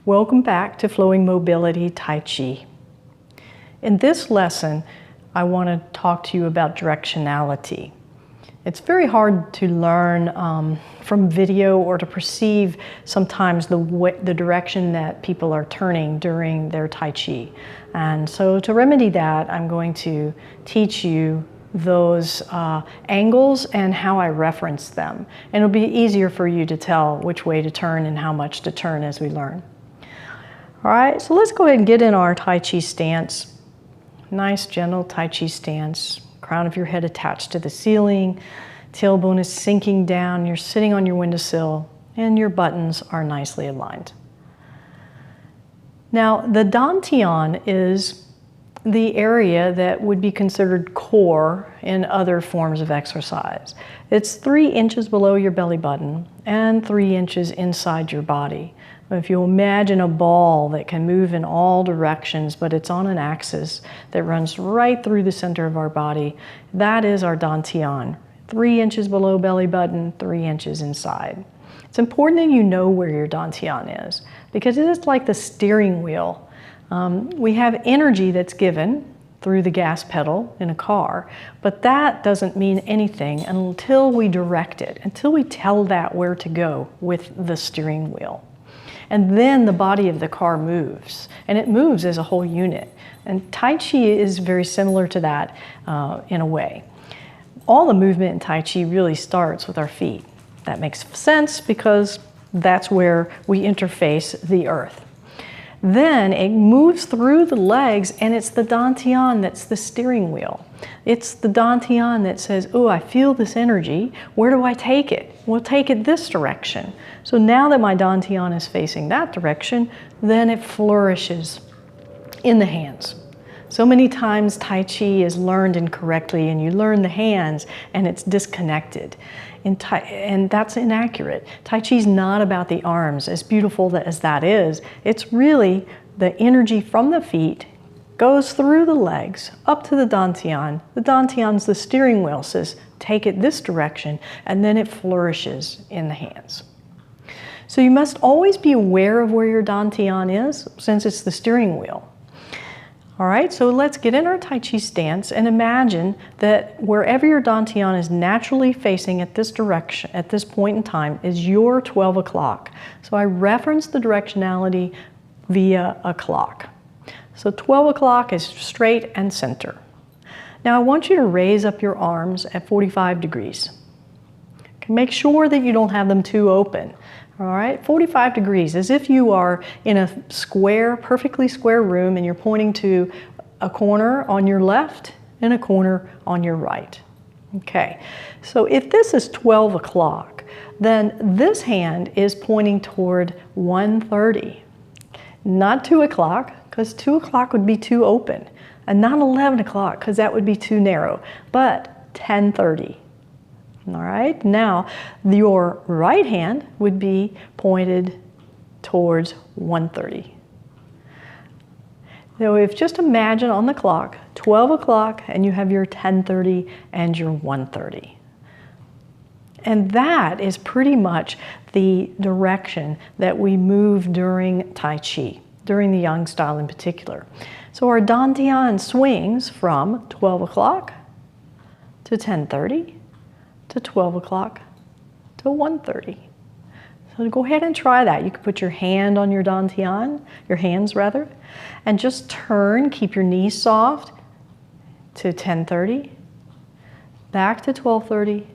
Welcome back to Flowing Mobility Tai Chi. In this lesson, I want to talk to you about directionality. It's very hard to learn from video or to perceive sometimes the direction that people are turning during their Tai Chi. And so to remedy that, I'm going to teach you those angles and how I reference them. And it'll be easier for you to tell which way to turn and how much to turn as we learn. All right, so let's go ahead and get in our Tai Chi stance. Nice, gentle Tai Chi stance. Crown of your head attached to the ceiling. Tailbone is sinking down. You're sitting on your windowsill and your buttons are nicely aligned. Now, the Dan Tian is the area that would be considered core in other forms of exercise. It's 3 inches below your belly button and 3 inches inside your body. If you imagine a ball that can move in all directions, but it's on an axis that runs right through the center of our body, that is our Dan Tian. 3 inches below belly button, 3 inches inside. It's important that you know where your Dan Tian is because it is like the steering wheel. We have energy that's given through the gas pedal in a car, but that doesn't mean anything until we direct it, until we tell that where to go with the steering wheel. And then the body of the car moves, and it moves as a whole unit. And Tai Chi is very similar to that in a way. All the movement in Tai Chi really starts with our feet. That makes sense because that's where we interface the earth. Then it moves through the legs, and it's the Dan Tian that's the steering wheel. It's the Dan Tian that says, oh, I feel this energy. Where do I take it? We'll take it this direction. So now that my Dan Tian is facing that direction, then it flourishes in the hands. So many times Tai Chi is learned incorrectly, and you learn the hands and it's disconnected. And that's inaccurate. Tai Chi is not about the arms, as beautiful as that is. It's really the energy from the feet goes through the legs up to the Dan Tian. The Dan Tian's the steering wheel, says take it this direction, and then it flourishes in the hands. So you must always be aware of where your Dan Tian is, since it's the steering wheel. All right, so let's get in our Tai Chi stance and imagine that wherever your Dan Tian is naturally facing at this direction, at this point in time, is your 12 o'clock. So I reference the directionality via a clock. So 12 o'clock is straight and center. Now I want you to raise up your arms at 45 degrees. Make sure that you don't have them too open. All right, 45 degrees, as if you are in a square, perfectly square room and you're pointing to a corner on your left and a corner on your right. Okay, so if this is 12 o'clock, then this hand is pointing toward 1:30, not 2 o'clock, because 2 o'clock would be too open, and not 11 o'clock, because that would be too narrow, but 10:30. All right, now your right hand would be pointed towards 1:30. So if just imagine on the clock, 12 o'clock, and you have your 10:30 and your 1:30. And that is pretty much the direction that we move during Tai Chi, during the Yang style in particular. So our Dan Tian swings from 12 o'clock to 10:30. To 12 o'clock to 1:30. So go ahead and try that. You can put your hand on your Dan Tian, your hands rather, and just turn, keep your knees soft to 10:30, back to 12:30,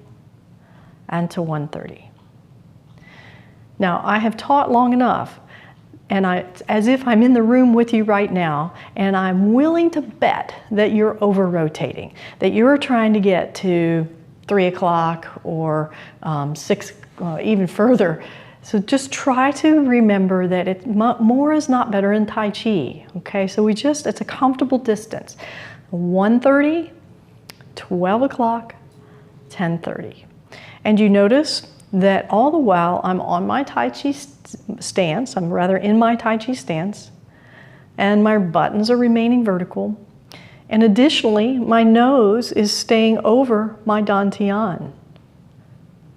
and to 1:30. Now, I have taught long enough, and as if I'm in the room with you right now, and I'm willing to bet that you're over-rotating, that you're trying to get to 3 o'clock or 6, even further. So just try to remember that more is not better in Tai Chi, okay? So it's a comfortable distance. 1:30, 12 o'clock, 10:30. And you notice that all the while I'm on my Tai Chi stance, I'm rather in my Tai Chi stance, and my buttons are remaining vertical. And additionally, my nose is staying over my Dan Tian.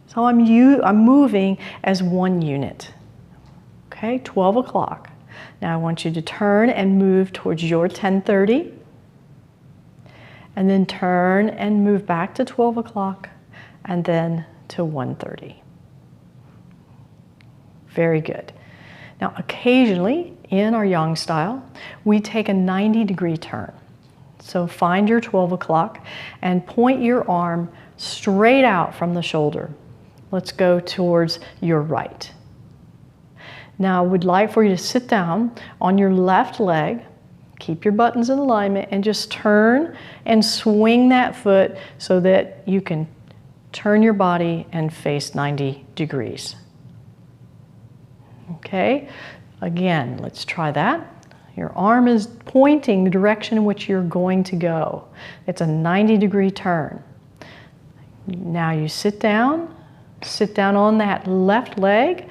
So I'm moving as one unit. Okay, 12 o'clock. Now I want you to turn and move towards your 10:30, and then turn and move back to 12 o'clock, and then to 1:30. Very good. Now occasionally in our yang style, we take a 90-degree turn. So find your 12 o'clock and point your arm straight out from the shoulder. Let's go towards your right. Now I would like for you to sit down on your left leg, keep your buttons in alignment, and just turn and swing that foot so that you can turn your body and face 90 degrees. Okay, again, let's try that. Your arm is pointing the direction in which you're going to go. It's a 90-degree turn. Now you sit down on that left leg,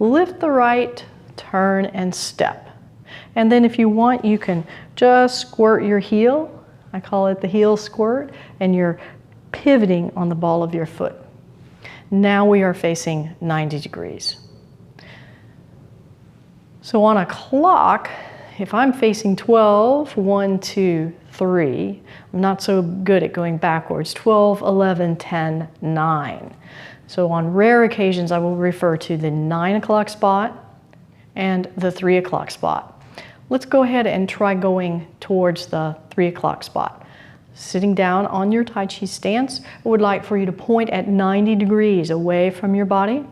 lift the right, turn and step. And then if you want, you can just squirt your heel. I call it the heel squirt, and you're pivoting on the ball of your foot. Now we are facing 90 degrees. So on a clock, if I'm facing 12, 1, 2, 3, I'm not so good at going backwards. 12, 11, 10, 9. So on rare occasions, I will refer to the 9 o'clock spot and the 3 o'clock spot. Let's go ahead and try going towards the 3 o'clock spot. Sitting down on your Tai Chi stance, I would like for you to point at 90 degrees away from your body,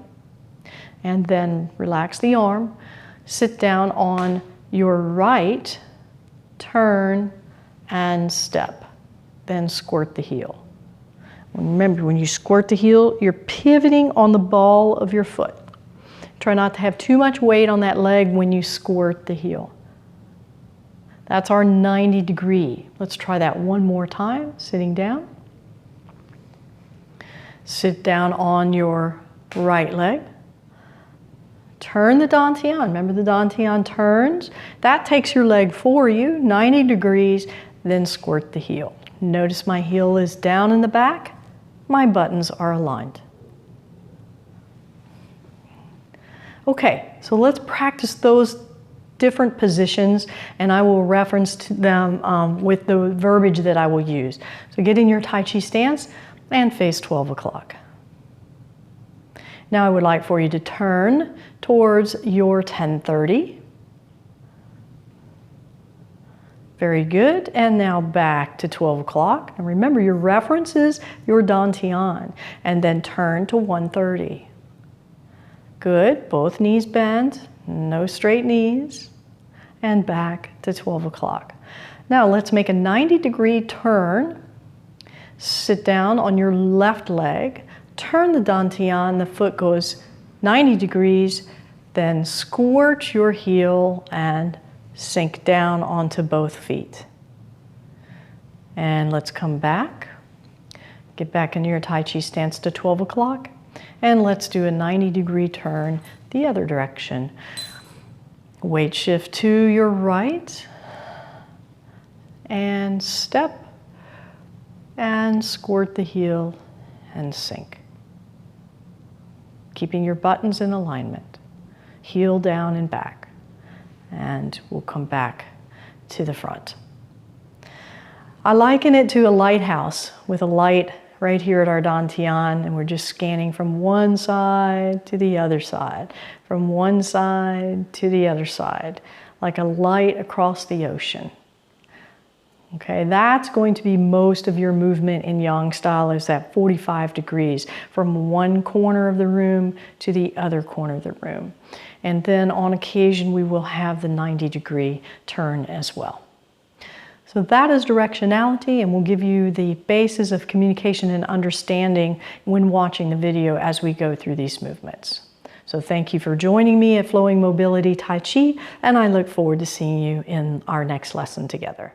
and then relax the arm. Sit down on your right, turn and step, then squirt the heel. Remember, when you squirt the heel, you're pivoting on the ball of your foot. Try not to have too much weight on that leg when you squirt the heel. That's our 90 degree. Let's try that one more time, sitting down. Sit down on your right leg. Turn the Dan Tian. Remember, the Dan Tian turns. That takes your leg for you, 90 degrees, then squirt the heel. Notice my heel is down in the back. My buttons are aligned. Okay, so let's practice those different positions, and I will reference to them with the verbiage that I will use. So get in your Tai Chi stance and face 12 o'clock. Now I would like for you to turn towards your 10:30. Very good, and now back to 12 o'clock. And remember, your reference is your Dan Tian, and then turn to 1:30. Good, both knees bent, no straight knees, and back to 12 o'clock. Now let's make a 90-degree turn. Sit down on your left leg, turn the Dan Tian, the foot goes 90 degrees, then squirt your heel and sink down onto both feet. And let's come back. Get back into your Tai Chi stance to 12 o'clock. And let's do a 90-degree turn the other direction. Weight shift to your right. And step. And squirt the heel and sink. Keeping your buttons in alignment. Heel down and back. And we'll come back to the front. I liken it to a lighthouse with a light right here at our Dan Tian, and we're just scanning from one side to the other side, from one side to the other side, like a light across the ocean. Okay, that's going to be most of your movement in Yang style, is that 45 degrees from one corner of the room to the other corner of the room. And then on occasion, we will have the 90-degree turn as well. So that is directionality, and we'll give you the basis of communication and understanding when watching the video as we go through these movements. So thank you for joining me at Flowing Mobility Tai Chi, and I look forward to seeing you in our next lesson together.